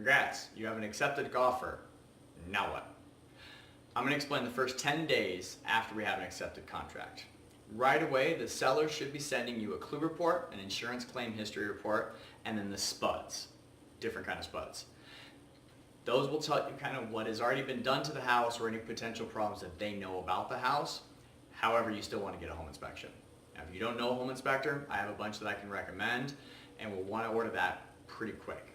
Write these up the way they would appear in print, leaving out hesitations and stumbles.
Congrats, you have an accepted offer. Now what? I'm going to explain the first 10 days after we have an accepted contract. Right away, the seller should be sending you a clue report, an insurance claim history report, and then the SPUDs, different kind of SPUDs. Those will tell you kind of what has already been done to the house or any potential problems that they know about the house. However, you still want to get a home inspection. Now, if you don't know a home inspector, I have a bunch that I can recommend, and we'll want to order that pretty quick.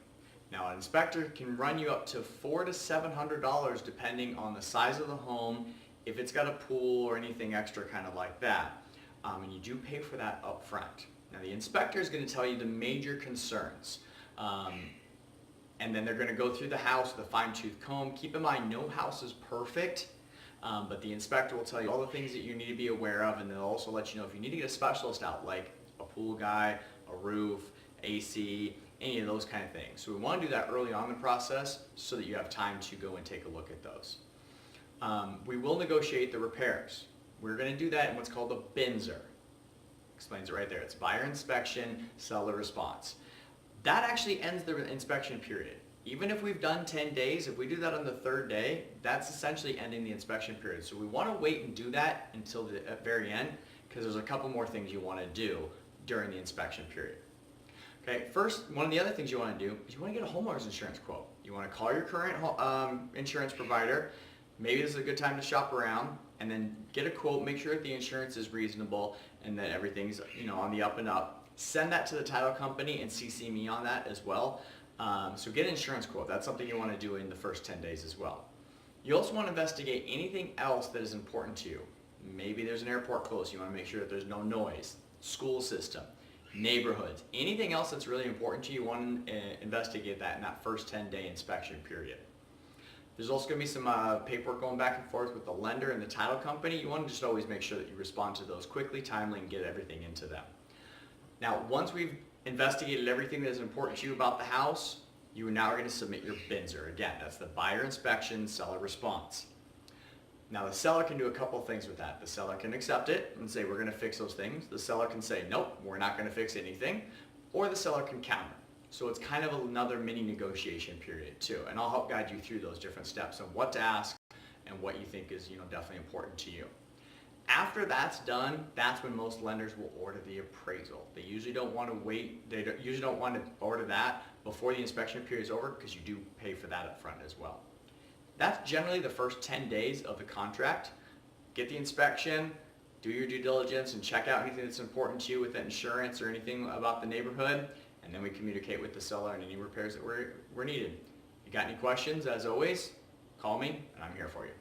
Now, an inspector can run you up to $400 to $700 depending on the size of the home, if it's got a pool or anything extra kind of like that. And you do pay for that up front. Now, the inspector is going to tell you the major concerns. And then they're going to go through the house with a fine-tooth comb. Keep in mind, no house is perfect, but the inspector will tell you all the things that you need to be aware of, and they'll also let you know if you need to get a specialist out, like a pool guy, a roof, AC, any of those kind of things. So we want to do that early on in the process so that you have time to go and take a look at those. We will negotiate the repairs. We're going to do that in what's called a BINSR. Explains it right there. It's buyer inspection, seller response. That actually ends the inspection period. Even if we've done 10 days, if we do that on the third day, that's essentially ending the inspection period. So we want to wait and do that until the very end, because there's a couple more things you want to do during the inspection period. Okay, first, one of the other things you want to do is you want to get a homeowner's insurance quote. You want to call your current insurance provider. Maybe this is a good time to shop around, and then get a quote, make sure that the insurance is reasonable and that everything's on the up and up. Send that to the title company and CC me on that as well. So get an insurance quote. That's something you want to do in the first 10 days as well. You also want to investigate anything else that is important to you. Maybe there's an airport close. You want to make sure that there's no noise. School system, neighborhoods, anything else that's really important to you, you want to investigate that in that first 10-day inspection period. There's also going to be some paperwork going back and forth with the lender and the title company. You want to just always make sure that you respond to those quickly, timely, and get everything into them. Now, once we've investigated everything that is important to you about the house, you now are going to submit your BINSR. Again, that's the buyer inspection, seller response. Now, the seller can do a couple things with that. The seller can accept it and say, we're going to fix those things. The seller can say, nope, we're not going to fix anything. Or the seller can counter. So it's kind of another mini negotiation period too. And I'll help guide you through those different steps on what to ask and what you think is definitely important to you. After that's done, that's when most lenders will order the appraisal. They usually don't want to wait. They usually don't want to order that before the inspection period is over, because you do pay for that up front as well. That's generally the first 10 days of the contract. Get the inspection, do your due diligence, and check out anything that's important to you with the insurance or anything about the neighborhood, and then we communicate with the seller on any repairs that were needed. If you got any questions, as always, call me and I'm here for you.